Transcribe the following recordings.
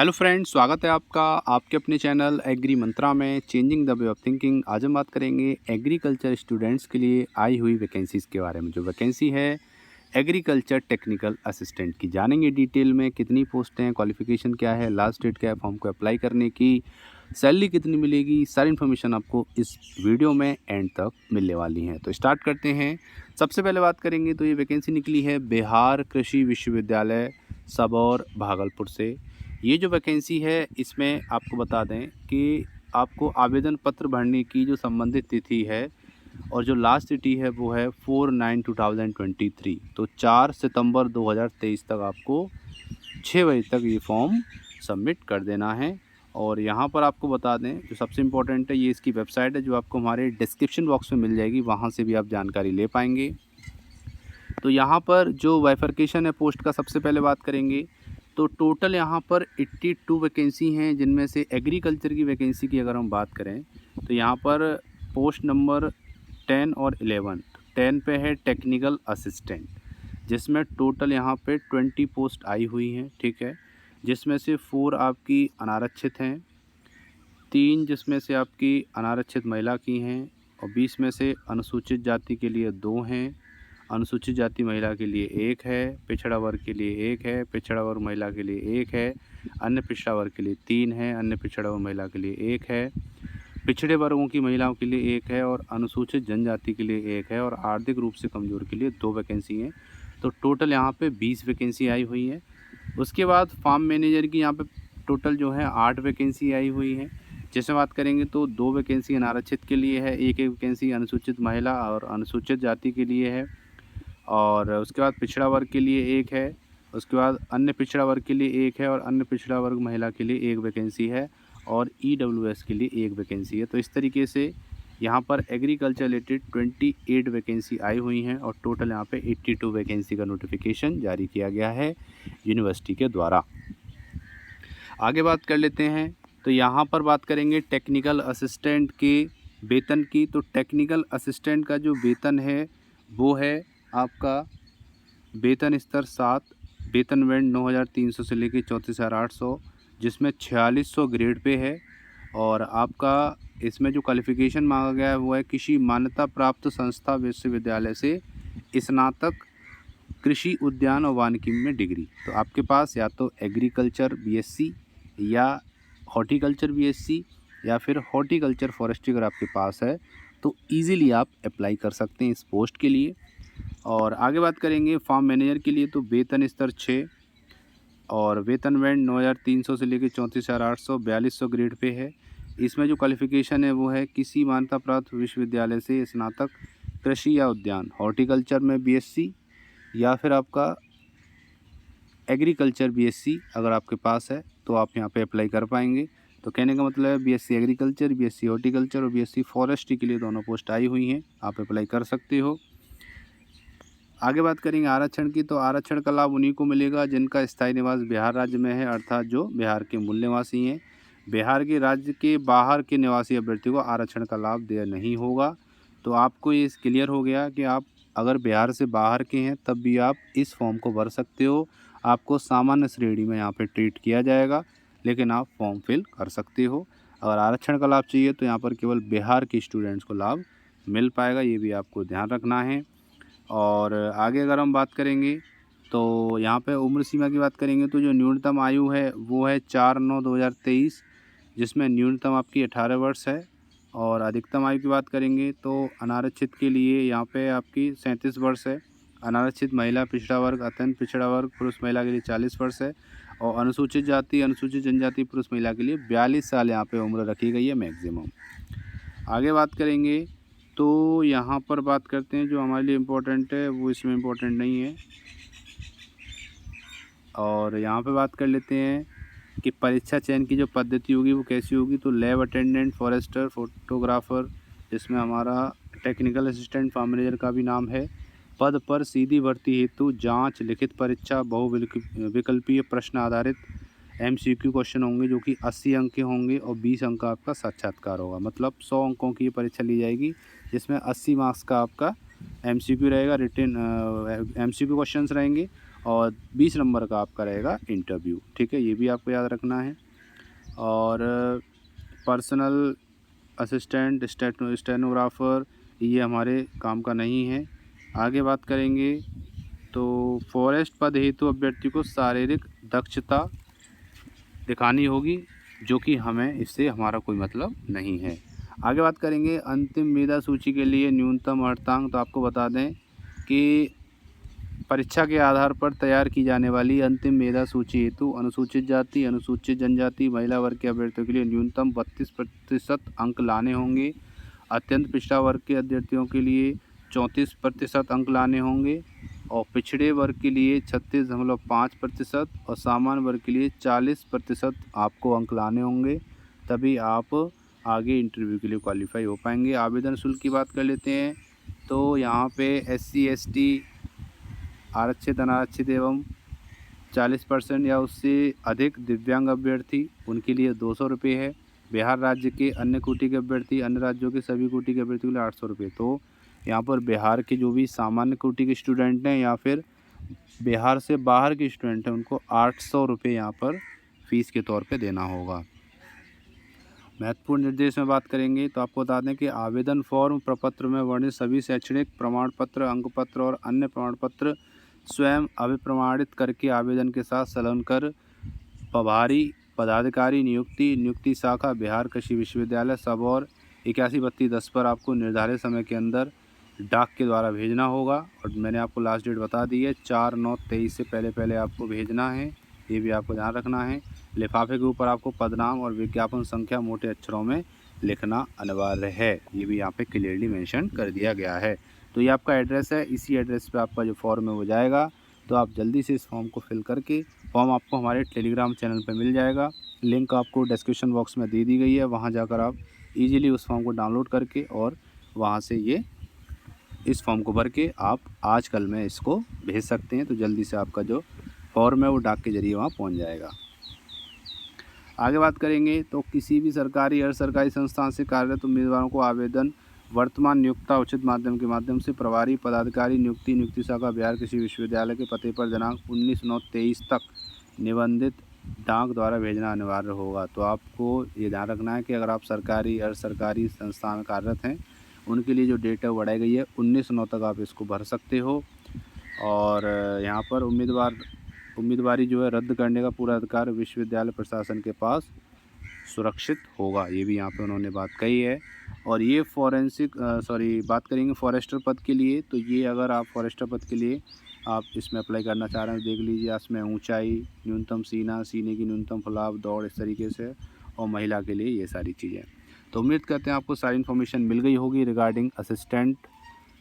Hello friends, स्वागत है आपका आपके अपने चैनल एग्री मंत्रा में changing the way of thinking. आज हम बात करेंगे एग्रीकल्चर स्टूडेंट्स के लिए आई हुई वैकेंसीज़ के बारे में। जो वैकेंसी है एग्रीकल्चर टेक्निकल असिस्टेंट की, जानेंगे डिटेल में कितनी पोस्ट हैं, क्वालिफिकेशन क्या है, लास्ट डेट क्या है फॉर्म को अप्लाई करने की, सैलरी कितनी मिलेगी, सारी इन्फॉर्मेशन आपको इस वीडियो में एंड तक मिलने वाली हैं। तो स्टार्ट करते हैं। सबसे पहले बात करेंगे तो ये वैकेंसी निकली है बिहार कृषि विश्वविद्यालय सबौर भागलपुर से। ये जो वैकेंसी है इसमें आपको बता दें कि आपको आवेदन पत्र भरने की जो संबंधित तिथि है और जो लास्ट तिथि है वो है 4/9/2023। तो 4 सितंबर 2023 तक आपको 6 बजे तक ये फॉर्म सबमिट कर देना है। और यहाँ पर आपको बता दें जो सबसे इम्पोर्टेंट है, ये इसकी वेबसाइट है जो आपको हमारे डिस्क्रिप्शन बॉक्स में मिल जाएगी, वहाँ से भी आप जानकारी ले पाएंगे। तो यहाँ पर जो बाइफरकेशन है पोस्ट का, सबसे पहले बात करेंगे तो टोटल यहाँ पर 82 वैकेंसी हैं, जिनमें से एग्रीकल्चर की वैकेंसी की अगर हम बात करें तो यहाँ पर पोस्ट नंबर 10 और 11। 10 पे है टेक्निकल असिस्टेंट, जिसमें टोटल यहाँ पे 20 पोस्ट आई हुई हैं, ठीक है। जिसमें से 4 आपकी अनारक्षित हैं, 3 जिसमें से आपकी अनारक्षित महिला की हैं और 20 में से अनुसूचित जाति के लिए 2 हैं, अनुसूचित जाति महिला के लिए 1 है, पिछड़ा वर्ग के लिए 1 है, पिछड़ा वर्ग महिला के लिए 1 है, अन्य पिछड़ा वर्ग के लिए 3 है, अन्य पिछड़ा वर्ग महिला के लिए 1 है, पिछड़े वर्गों की महिलाओं के लिए 1 है और अनुसूचित जनजाति के लिए 1 है और आर्थिक रूप से कमज़ोर के लिए 2 वैकेंसी हैं। तो टोटल यहाँ पे 20 वैकेंसी आई हुई है। उसके बाद फार्म मैनेजर की यहाँ पे टोटल जो है 8 वैकेंसी आई हुई है। जैसे बात करेंगे तो 2 वैकेंसी अनारक्षित के लिए है, 1 वैकेंसी अनुसूचित महिला और अनुसूचित जाति के लिए है, और उसके बाद पिछड़ा वर्ग के लिए 1 है, उसके बाद अन्य पिछड़ा वर्ग के लिए 1 है और अन्य पिछड़ा वर्ग महिला के लिए 1 वैकेंसी है और ईडब्ल्यूएस के लिए 1 वैकेंसी है। तो इस तरीके से यहाँ पर एग्रीकल्चर रिलेटेड 28 वैकेंसी आई हुई हैं और टोटल यहाँ पे 82 वैकेंसी का नोटिफिकेशन जारी किया गया है यूनिवर्सिटी के द्वारा। आगे बात कर लेते हैं तो यहाँ पर बात करेंगे टेक्निकल असिस्टेंट के वेतन की। तो टेक्निकल असिस्टेंट का जो वेतन है वो है आपका वेतन स्तर 7, वेतन बैंड 9,300 से लेकर 34,800, जिसमें 4600 ग्रेड पे है। और आपका इसमें जो क्वालिफ़िकेशन मांगा गया है वो है किसी मान्यता प्राप्त संस्था विश्वविद्यालय से स्नातक कृषि उद्यान और वानिकी में डिग्री। तो आपके पास या तो एग्रीकल्चर बीएससी या हॉर्टिकल्चर बीएससी या फिर हॉर्टिकल्चर फॉरेस्ट्री अगर आपके पास है तो ईज़िली आप अप्लाई कर सकते हैं इस पोस्ट के लिए। और आगे बात करेंगे फार्म मैनेजर के लिए तो वेतन स्तर 6 और वेतन बैंड 9,300 से लेकर 34,800, 4200 ग्रेड पे है। इसमें जो क्वालिफ़िकेशन है वो है किसी मान्यता प्राप्त विश्वविद्यालय से स्नातक कृषि या उद्यान हॉर्टिकल्चर में बीएससी या फिर आपका एग्रीकल्चर बीएससी अगर आपके पास है तो आप यहाँ पे अप्लाई कर पाएंगे। तो कहने का मतलब है बीएससी एग्रीकल्चर, बीएससी हॉर्टिकल्चर और बीएससी फॉरेस्ट्री के लिए दोनों पोस्ट आई हुई हैं, आप अप्लाई कर सकते हो। आगे बात करेंगे आरक्षण की। तो आरक्षण का लाभ उन्हीं को मिलेगा जिनका स्थायी निवास बिहार राज्य में है, अर्थात जो बिहार के मूल निवासी हैं। बिहार के राज्य के बाहर के निवासी अभ्यर्थी को आरक्षण का लाभ देय नहीं होगा। तो आपको ये क्लियर हो गया कि आप अगर बिहार से बाहर के हैं तब भी आप इस फॉर्म को भर सकते हो। आपको सामान्य श्रेणी में यहाँ पे ट्रीट किया जाएगा, लेकिन आप फॉर्म फिल कर सकते हो। अगर आरक्षण का लाभ चाहिए तो यहाँ पर केवल बिहार के स्टूडेंट्स को लाभ मिल पाएगा, ये भी आपको ध्यान रखना है। और आगे अगर हम बात करेंगे तो यहाँ पे उम्र सीमा की बात करेंगे तो जो न्यूनतम आयु है वो है 4/9/2023, जिसमें न्यूनतम आपकी 18 वर्ष है। और अधिकतम आयु की बात करेंगे तो अनारक्षित के लिए यहाँ पे आपकी 37 वर्ष है, अनारक्षित महिला पिछड़ा वर्ग अत्यंत पिछड़ा वर्ग पुरुष महिला के लिए 40 वर्ष है और अनुसूचित जाति अनुसूचित जनजाति पुरुष महिला के लिए 42 साल यहाँ पे उम्र रखी गई है मैक्सिमम। आगे बात करेंगे तो यहाँ पर बात करते हैं जो हमारे लिए इम्पोर्टेंट है वो इसमें इम्पोर्टेंट नहीं है। और यहाँ पे बात कर लेते हैं कि परीक्षा चयन की जो पद्धति होगी वो कैसी होगी। तो लैब अटेंडेंट, फॉरेस्टर, फोटोग्राफर, जिसमें हमारा टेक्निकल असिस्टेंट, फार्म मैनेजर का भी नाम है। पद पर सीधी भर्ती हेतु जांच, लिखित परीक्षा, बहुविकल्पीय प्रश्न आधारित एमसीक्यू क्वेश्चन होंगे जो कि 80 अंक के होंगे और 20 अंक का आपका साक्षात्कार होगा। मतलब 100 अंकों की ये परीक्षा ली जाएगी जिसमें 80 मार्क्स का आपका एमसीक्यू रहेगा, रिटन एमसीक्यू क्वेश्चंस रहेंगे और 20 नंबर का आपका रहेगा इंटरव्यू। ठीक है, ये भी आपको याद रखना है। और पर्सनल असिस्टेंट, स्टेनोग्राफर ये हमारे काम का नहीं है। आगे बात करेंगे तो फॉरेस्ट पद हेतु अभ्यर्थी को शारीरिक दक्षता दिखानी होगी, जो कि हमें इससे हमारा कोई मतलब नहीं है। आगे बात करेंगे अंतिम मेधा सूची के लिए न्यूनतम अर्थांक। तो आपको बता दें कि परीक्षा के आधार पर तैयार की जाने वाली अंतिम मेधा सूची हेतु अनुसूचित जाति, अनुसूचित जनजाति, महिला वर्ग के अभ्यर्थियों के लिए न्यूनतम 32% अंक लाने होंगे। अत्यंत पिछड़ा वर्ग के अभ्यर्थियों के लिए 34% अंक लाने होंगे और पिछड़े वर्ग के लिए 36.5% और सामान्य वर्ग के लिए 40% आपको अंक लाने होंगे, तभी आप आगे इंटरव्यू के लिए क्वालिफाई हो पाएंगे। आवेदन शुल्क की बात कर लेते हैं तो यहाँ पे SC ST आरक्षित, अनारक्षित एवं 40% या उससे अधिक दिव्यांग अभ्यर्थी उनके लिए 200 रुपये है। बिहार राज्य के अन्य कोटि के अभ्यर्थी, अन्य राज्यों के सभी कोटि के अभ्यर्थियों के लिए 800 रुपये। तो यहाँ पर बिहार के जो भी सामान्य कोटि के स्टूडेंट हैं या फिर बिहार से बाहर के स्टूडेंट हैं उनको 800 रुपये यहाँ पर फ़ीस के तौर पे देना होगा। महत्वपूर्ण निर्देश में बात करेंगे तो आपको बता दें कि आवेदन फॉर्म प्रपत्र में वर्णित सभी शैक्षणिक प्रमाण पत्र, अंक पत्र और अन्य प्रमाण पत्र स्वयं अभिप्रमाणित करके आवेदन के साथ संलग्न कर प्रभारी पदाधिकारी नियुक्ति शाखा बिहार कृषि विश्वविद्यालय सबौर 813210 पर आपको निर्धारित समय के अंदर डाक के द्वारा भेजना होगा। और मैंने आपको लास्ट डेट बता दी है, 4/9/23 से पहले आपको भेजना है, ये भी आपको ध्यान रखना है। लिफाफे के ऊपर आपको पदनाम और विज्ञापन संख्या मोटे अक्षरों में लिखना अनिवार्य है, ये भी यहाँ पे क्लियरली मेंशन कर दिया गया है। तो ये आपका एड्रेस है, इसी एड्रेस पे आपका जो फॉर्म है वो जाएगा। तो आप जल्दी से इस फॉर्म को फिल करके, फॉर्म आपको हमारे टेलीग्राम चैनल पे मिल जाएगा, लिंक आपको डिस्क्रिप्शन बॉक्स में दे दी गई है, वहाँ जाकर आप ईजिली उस फॉर्म को डाउनलोड करके और वहाँ से इस फॉर्म को भर के आप आज कल में इसको भेज सकते हैं। तो जल्दी से आपका जो फॉर्म है वो डाक के जरिए वहाँ पहुँच जाएगा। आगे बात करेंगे तो किसी भी सरकारी अर्ध सरकारी संस्थान से कार्यरत उम्मीदवारों को आवेदन वर्तमान नियोक्ता उचित माध्यम के माध्यम से प्रभारी पदाधिकारी नियुक्ति शाखा बिहार कृषि विश्वविद्यालय के पते पर दिनांक 19/9/23 तक निबंधित डाक द्वारा भेजना अनिवार्य होगा। तो आपको ये ध्यान रखना है कि अगर आप सरकारी अर्ध सरकारी संस्थान में कार्यरत हैं उनके लिए जो डेट है वो बढ़ाई गई है, 19/9 तक आप इसको भर सकते हो। और यहाँ पर उम्मीदवारी जो है रद्द करने का पूरा अधिकार विश्वविद्यालय प्रशासन के पास सुरक्षित होगा, ये भी यहाँ पे उन्होंने बात कही है। और ये बात करेंगे फॉरेस्टर पद के लिए। तो ये अगर आप फॉरेस्टर पद के लिए आप इसमें अप्लाई करना चाह रहे हैं देख लीजिए, इसमें ऊंचाई, न्यूनतम सीने की न्यूनतम फलाव, दौड़, इस तरीके से, और महिला के लिए ये सारी चीज़ें। तो उम्मीद करते हैं आपको सारी इन्फॉर्मेशन मिल गई होगी रिगार्डिंग असिस्टेंट,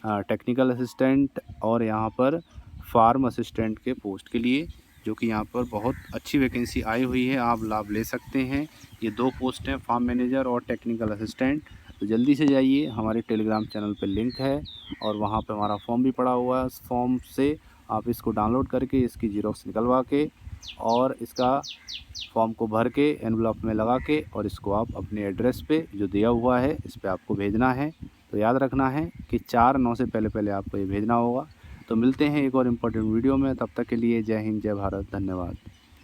टेक्निकल असिस्टेंट और यहाँ पर फार्म असिस्टेंट के पोस्ट के लिए, जो कि यहाँ पर बहुत अच्छी वैकेंसी आई हुई है, आप लाभ ले सकते हैं। ये 2 पोस्ट हैं, फार्म मैनेजर और टेक्निकल असिस्टेंट। तो जल्दी से जाइए, हमारे टेलीग्राम चैनल पे लिंक है और वहाँ पे हमारा फॉर्म भी पड़ा हुआ है। उस फॉर्म से आप इसको डाउनलोड करके इसकी ज़ेरॉक्स निकलवा के और इसका फॉर्म को भर के एनवलप में लगा के और इसको आप अपने एड्रेस पे जो दिया हुआ है इस पे आपको भेजना है। तो याद रखना है कि 4/9 से पहले आपको ये भेजना होगा। तो मिलते हैं एक और इम्पोर्टेंट वीडियो में, तब तक के लिए जय हिंद, जय भारत, धन्यवाद।